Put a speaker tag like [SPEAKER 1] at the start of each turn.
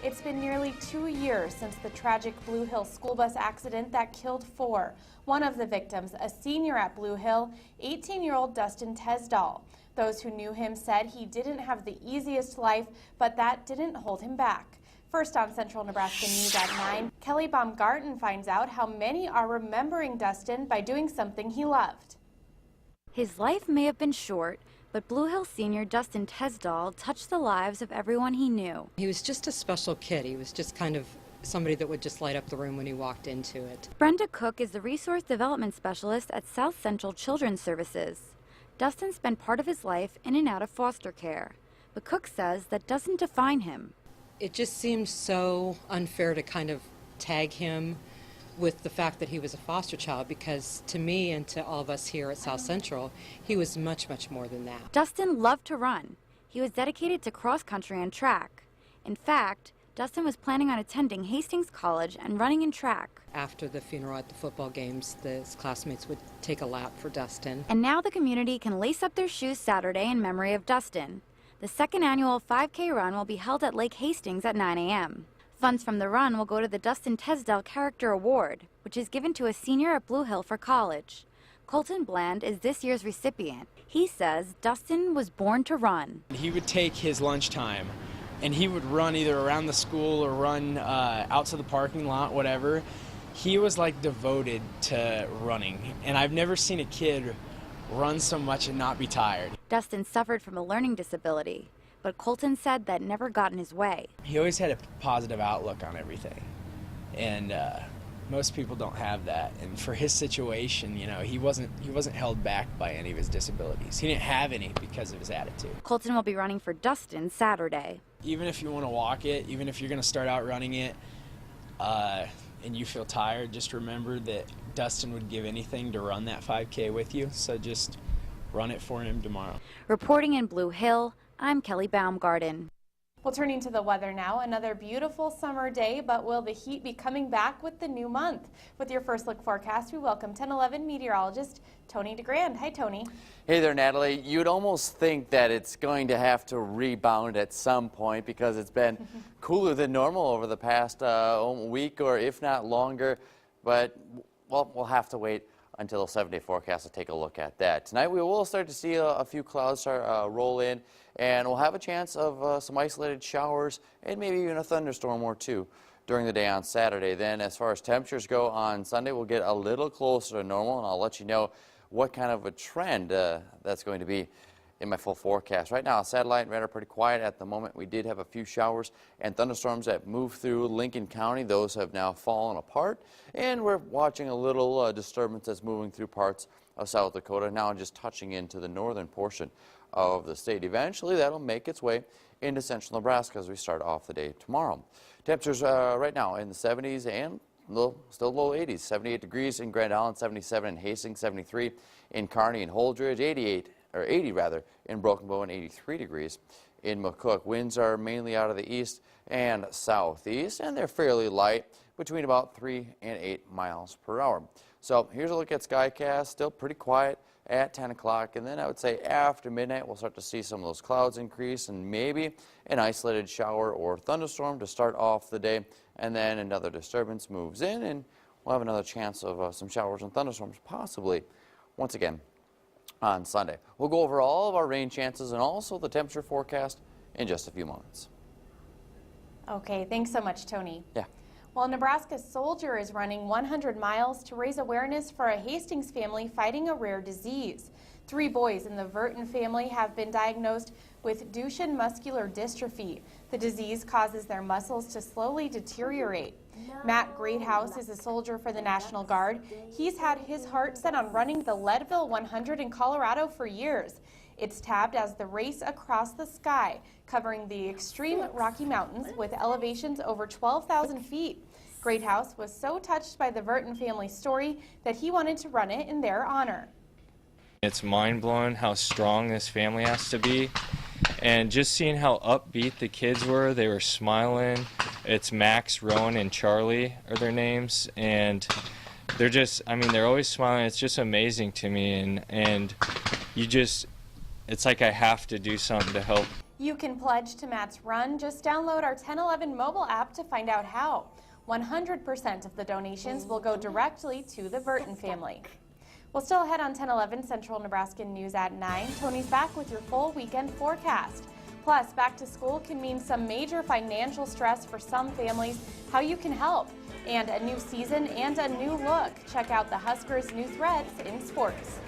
[SPEAKER 1] It's been nearly 2 years since the tragic Blue Hill school bus accident that killed 4. One of the victims, a senior at Blue Hill, 18-year-old Dustin Tesdahl. Those who knew him said he didn't have the easiest life, but that didn't hold him back. First on Central Nebraska News at 9, Kelly Baumgarten finds out how many are remembering Dustin by doing something he loved.
[SPEAKER 2] His life may have been short, but Blue Hill senior Dustin Tesdahl touched the lives of everyone he knew.
[SPEAKER 3] He was just a special kid. He was just kind of somebody that would just light up the room when he walked into it.
[SPEAKER 2] Brenda Cook is the Resource Development Specialist at South Central Children's Services. Dustin spent part of his life in and out of foster care, but Cook says that doesn't define him.
[SPEAKER 3] It just seems so unfair to kind of tag him with the fact that he was a foster child, because to me and to all of us here at South Central, he was much, much more than that.
[SPEAKER 2] Dustin loved to run. He was dedicated to cross country and track. In fact, Dustin was planning on attending Hastings College and running in track.
[SPEAKER 3] After the funeral at the football games, his classmates would take a lap for Dustin.
[SPEAKER 2] And now the community can lace up their shoes Saturday in memory of Dustin. The second annual 5K run will be held at Lake Hastings at 9 a.m. Funds from the run will go to the Dustin Tesdahl Character Award, which is given to a senior at Blue Hill for college. Colton Bland is this year's recipient. He says Dustin was born to run.
[SPEAKER 4] He would take his lunchtime and he would run either around the school or run out to the parking lot, whatever. He was like devoted to running, and I've never seen a kid run so much and not be tired.
[SPEAKER 2] Dustin suffered from a learning disability, but Colton said that never got in his way.
[SPEAKER 4] He always had a positive outlook on everything, and most people don't have that. And for his situation, you know, he wasn't held back by any of his disabilities. He didn't have any because of his attitude.
[SPEAKER 2] Colton will be running for Dustin Saturday.
[SPEAKER 4] Even if you want to walk it, even if you're going to start out running it, and you feel tired, just remember that Dustin would give anything to run that 5K with you, so just run it for him tomorrow.
[SPEAKER 2] Reporting in Blue Hill, I'm Kelly Baumgarten.
[SPEAKER 1] Well, turning to the weather now, another beautiful summer day, but will the heat be coming back with the new month? With your first look forecast, we welcome 1011 meteorologist Tony DeGrand. Hi, Tony.
[SPEAKER 5] Hey there, Natalie. You'd almost think that it's going to have to rebound at some point because it's been cooler than normal over the past week, or if not longer. But, well, we'll have to wait until the 7-day forecast to take a look at that. Tonight we will start to see a few clouds start roll in, and we'll have a chance of some isolated showers and maybe even a thunderstorm or two during the day on Saturday. Then as far as temperatures go on Sunday, we'll get a little closer to normal, and I'll let you know what kind of a trend that's going to be in my full forecast. Right now, satellite and radar pretty quiet at the moment. We did have a few showers and thunderstorms that moved through Lincoln County. Those have now fallen apart, and we're watching a little disturbance that's moving through parts of South Dakota, now just touching into the northern portion of the state. Eventually, that'll make its way into central Nebraska as we start off the day tomorrow. Temperatures right now in the 70s and still low 80s, 78 degrees in Grand Island, 77 in Hastings, 73 in Kearney and Holdridge, 80 in Broken Bow, and 83 degrees in McCook. Winds are mainly out of the east and southeast, and they're fairly light, between about 3 and 8 miles per hour. So here's a look at SkyCast, still pretty quiet at 10 o'clock, and then I would say after midnight we'll start to see some of those clouds increase and maybe an isolated shower or thunderstorm to start off the day, and then another disturbance moves in and we'll have another chance of some showers and thunderstorms possibly once again on Sunday. We'll go over all of our rain chances and also the temperature forecast in just a few moments.
[SPEAKER 1] Okay, thanks so much, Tony.
[SPEAKER 5] Yeah.
[SPEAKER 1] Well, Nebraska Soldier is running 100 miles to raise awareness for a Hastings family fighting a rare disease. 3 boys in the Verton family have been diagnosed with Duchenne muscular dystrophy. The disease causes their muscles to slowly deteriorate. Matt Greathouse is a soldier for the National Guard. He's had his heart set on running the Leadville 100 in Colorado for years. It's tabbed as the race across the sky, covering the extreme Rocky Mountains with elevations over 12,000 feet. Greathouse was so touched by the Verton family story that he wanted to run it in their honor.
[SPEAKER 6] It's mind-blowing how strong this family has to be, and just seeing how upbeat the kids were. They were smiling. It's Max, Rowan, and Charlie are their names, and they're just, I mean, they're always smiling. It's just amazing to me, and you just, it's like I have to do something to help
[SPEAKER 1] You can pledge to Matt's Run. Just download our 1011 mobile app to find out how. 100% of the donations will go directly to the Burton family. Well, still ahead on 1011 Central Nebraska News at 9. Tony's back with your full weekend forecast. Plus, back to school can mean some major financial stress for some families, how you can help, and a new season and a new look. Check out the Huskers' new threads in sports.